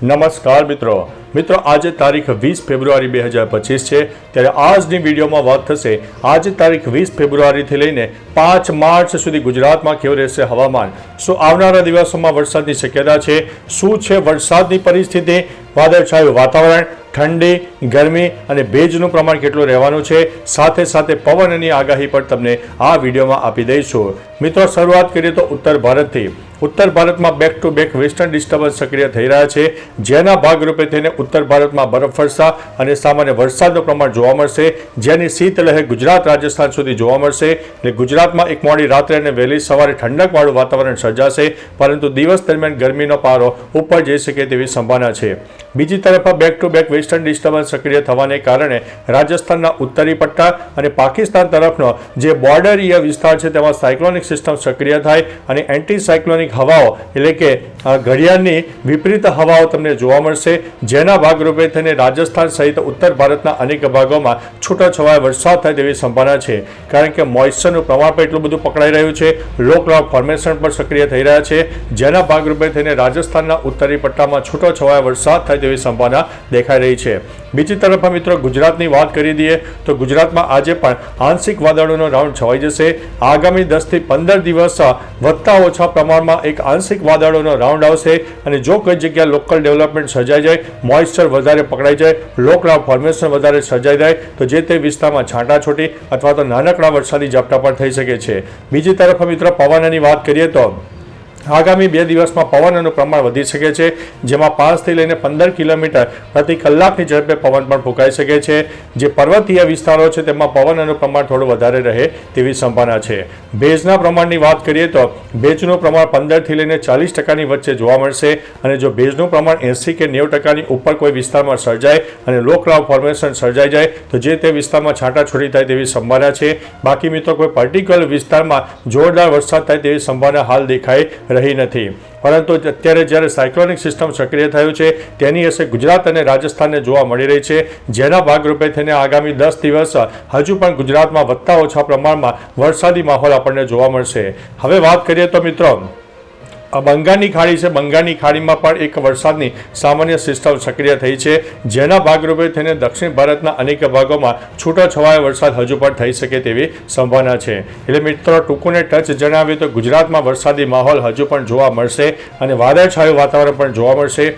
નમસ્કાર મિત્રો આજે તારીખ 20 ફેબ્રુઆરી 2025 છે। ત્યારે આજની વિડીયોમાં વાત થશે આજે તારીખ 20 ફેબ્રુઆરીથી લઈને 5 માર્ચ સુધી ગુજરાતમાં કેવું રહેશે હવામાન, શું આવનારા દિવસોમાં વરસાદની શક્યતા છે, શું છે વરસાદની પરિસ્થિતિ, વાદળછાયું વાતાવરણ, ઠંડી, ગરમી અને ભેજનું પ્રમાણ કેટલું રહેવાનું છે, સાથે સાથે પવનની આગાહી પણ તમને આ વિડીયોમાં આપી દઈશું। મિત્રો શરૂઆત કરીએ તો ઉત્તર ભારતથી। ઉત્તર ભારતમાં back to back western disturbance સક્રિય થઈ રહ્યા છે, જેના ભાગરૂપે થઈને ઉત્તર ભારતમાં બરફવર્ષા અને સામાન્ય વરસાદનું પ્રમાણ જોવા મળશે, જેની શીતલહેર ગુજરાત રાજસ્થાન સુધી જોવા મળશે। એટલે ગુજરાતમાં એક મોડી રાત્રે અને વહેલી સવારે ઠંડકવાળું વાતાવરણ સર્જાશે, પરંતુ દિવસ દરમિયાન ગરમીનો પારો ઉપર જઈ શકે તેવી સંભાવના છે। બીજી તરફ back to back western disturbance સક્રિય થવાને કારણે રાજસ્થાનના ઉત્તરી પટ્ટા અને પાકિસ્તાન તરફનો જે બોર્ડરીય વિસ્તાર છે તેમાં સાયક્લોનિક સિસ્ટમ સક્રિય થાય અને એન્ટી સાયક્લોનિક હવાઓ એટલે કે ઘડિયાળની વિપરીત હવાઓ તમને જોવા મળશે, જેના ભાગરૂપે થઈને રાજસ્થાન સહિત ઉત્તર ભારતના અનેક ભાગોમાં છૂટોછવાયો વરસાદ થાય તેવી સંભાવના છે, કારણ કે મોઇસ્ચરનું પ્રમાણ પણ એટલું બધું પકડાઈ રહ્યું છે, લો ક્લાઉડ ફોર્મેશન પણ સક્રિય થઈ રહ્યા છે, જેના ભાગરૂપે થઈને રાજસ્થાનના ઉત્તરી પટ્ટામાં છૂટોછવાયો વરસાદ થાય તેવી સંભાવના દેખાઈ રહી છે। બીજી તરફ મિત્રો ગુજરાતની વાત કરી દઈએ તો ગુજરાતમાં આજે પણ આંશિક વાદળોનો રાઉન્ડ છવાઈ જશે। આગામી 10 થી 15 દિવસ વધતા ઓછા પ્રમાણમાં એક આંશિક વાદળોનો રાઉન્ડ આવશે, અને જો કોઈ જગ્યાએ લોકલ ડેવલપમેન્ટ સર્જાઈ જાય, મોઇસ્ચર વધારે પકડાઈ જાય, લો ક્લાઉડ ફોર્મેશન વધારે સર્જાઈ જાય તો જે તે વિસ્તારમાં છાંટાછૂટી અથવા તો નાનકડા વરસાદી ઝાપટા પણ થઈ શકે છે। બીજી તરફ મિત્રો પવનની વાત કરીએ તો આગામી 2 દિવસમાં પવનનું પ્રમાણ વધી શકે છે, જેમાં 5 થી લઈને 15 કિલોમીટર પ્રતિ કલાકની ઝડપે પવન પણ ફૂંકાઈ શકે છે। જે પર્વતીય વિસ્તારો છે તેમાં પવનનું પ્રમાણ થોડું વધારે રહે તેવી સંભાવના છે। ભેજના પ્રમાણની વાત કરીએ તો ભેજનું પ્રમાણ 15 થી લઈને 40% વચ્ચે જોવા મળશે, અને જો ભેજનું પ્રમાણ 80 કે 90% ઉપર કોઈ વિસ્તારમાં સર્જાય અને લો ક્લાઉડ ફોર્મેશન સર્જાઈ જાય તો જે તે વિસ્તારમાં છાંટાછૂટી થાય તેવી સંભાવના છે। બાકી મિત્રો કોઈ પર્ટિક્યુલર વિસ્તારમાં જોરદાર વરસાદ થાય તેવી સંભાવના હાલ દેખાઈ રહી નથી, પરંતુ અત્યારે જ્યારે સાયક્લોનિક સિસ્ટમ સક્રિય થયું છે તેની અસર ગુજરાત અને રાજસ્થાનને જોવા મળી રહી છે, જેના ભાગરૂપે થઈને આગામી 10 દિવસ હજુ પણ ગુજરાતમાં વધતા ઓછા પ્રમાણમાં વરસાદી માહોલ આપણને જોવા મળશે। હવે વાત કરીએ તો મિત્રો બંગાળની ખાડી છે, બંગાળની ખાડીમાં પણ એક વરસાદની સામાન્ય સિસ્ટમ સક્રિય થઈ છે, જેના ભાગરૂપે થઈને દક્ષિણ ભારતના અનેક ભાગોમાં છૂટોછવાયો વરસાદ હજુ પણ થઈ શકે તેવી સંભાવના છે। એટલે મિત્રો ટૂંકુને ટચ જણાવીએ તો ગુજરાતમાં વરસાદી માહોલ હજુ પણ જોવા મળશે અને વાદળછાયું વાતાવરણ પણ જોવા મળશે।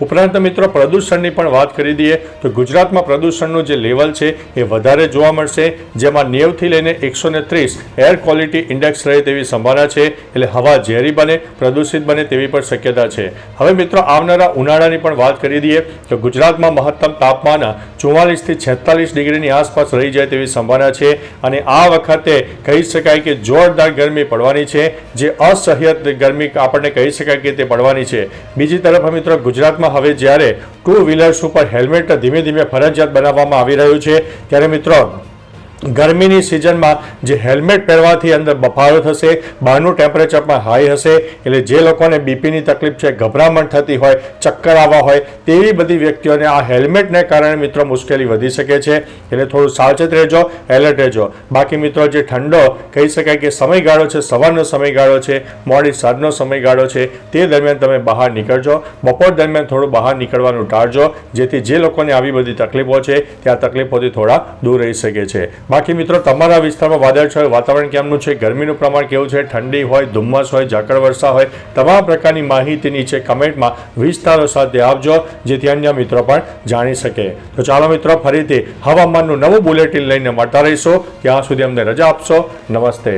ઉપરાંત મિત્રો પ્રદૂષણની પણ વાત કરી દઈએ તો ગુજરાતમાં પ્રદૂષણનું જે લેવલ છે એ વધારે જોવા મળશે, જેમાં 90 થી લઈને 130 એર ક્વોલિટી ઇન્ડેક્સ રહે તેવી સંભાવના છે, એટલે હવા ઝેરી બને, પ્રદૂષિત બને તેવી પણ શક્યતા છે। હવે મિત્રો આવનારા ઉનાળાની પણ વાત કરી દઈએ તો ગુજરાતમાં મહત્તમ તાપમાન 44 થી 46 ડિગ્રીની આસપાસ રહી જાય તેવી સંભાવના છે, અને આ વખતે કહી શકાય કે જોરદાર ગરમી પડવાની છે, જે અસહ્ય ગરમી આપણને કહી શકાય કે તે પડવાની છે। બીજી તરફ મિત્રો ગુજરાતમાં હવે જ્યારે 2 વ્હીલર્સ ઉપર હેલ્મેટ ધીમે ધીમે ફરજિયાત બનાવવામાં આવી રહ્યું છે, ત્યારે મિત્રો ગરમીની સિઝનમાં જે હેલ્મેટ પહેરવાથી અંદર બફારો થશે, બહારનું ટેમ્પરેચર પણ હાઈ હશે, એટલે જે લોકોને બીપીની તકલીફ છે, ગભરામણ થતી હોય, ચક્કર આવવા હોય તેવી બધી વ્યક્તિઓને આ હેલ્મેટને કારણે મિત્રો મુશ્કેલી વધી શકે છે, એટલે થોડું સાવચેત રહેજો, એલર્ટ રહેજો। બાકી મિત્રો જે ઠંડો કહી શકાય કે સમયગાળો છે, સવારનો સમયગાળો છે, મોડી સાંજનો સમયગાળો છે, તે દરમિયાન તમે બહાર નીકળજો, બપોર દરમિયાન થોડું બહાર નીકળવાનું ટાળજો, જેથી જે લોકોને આવી બધી તકલીફો છે તે આ તકલીફોથી થોડા દૂર રહી શકે છે। બાકી મિત્રો તમારા વિસ્તારમાં વાદળછાયું વાતાવરણ કેમનું છે, ગરમીનું પ્રમાણ કેવું છે, ઠંડી હોય, ધુમ્મસ હોય, ઝાકળ વર્ષા હોય, તમામ પ્રકારની માહિતી નીચે કમેન્ટમાં વિસ્તારો સાથે આપજો, જેથી અન્ય મિત્રો પણ જાણી શકે। તો ચાલો મિત્રો ફરીથી હવામાનનું નવું બુલેટિન લઈને મળતા રહીશું, ત્યાં સુધી અમને રજા આપશો। નમસ્તે।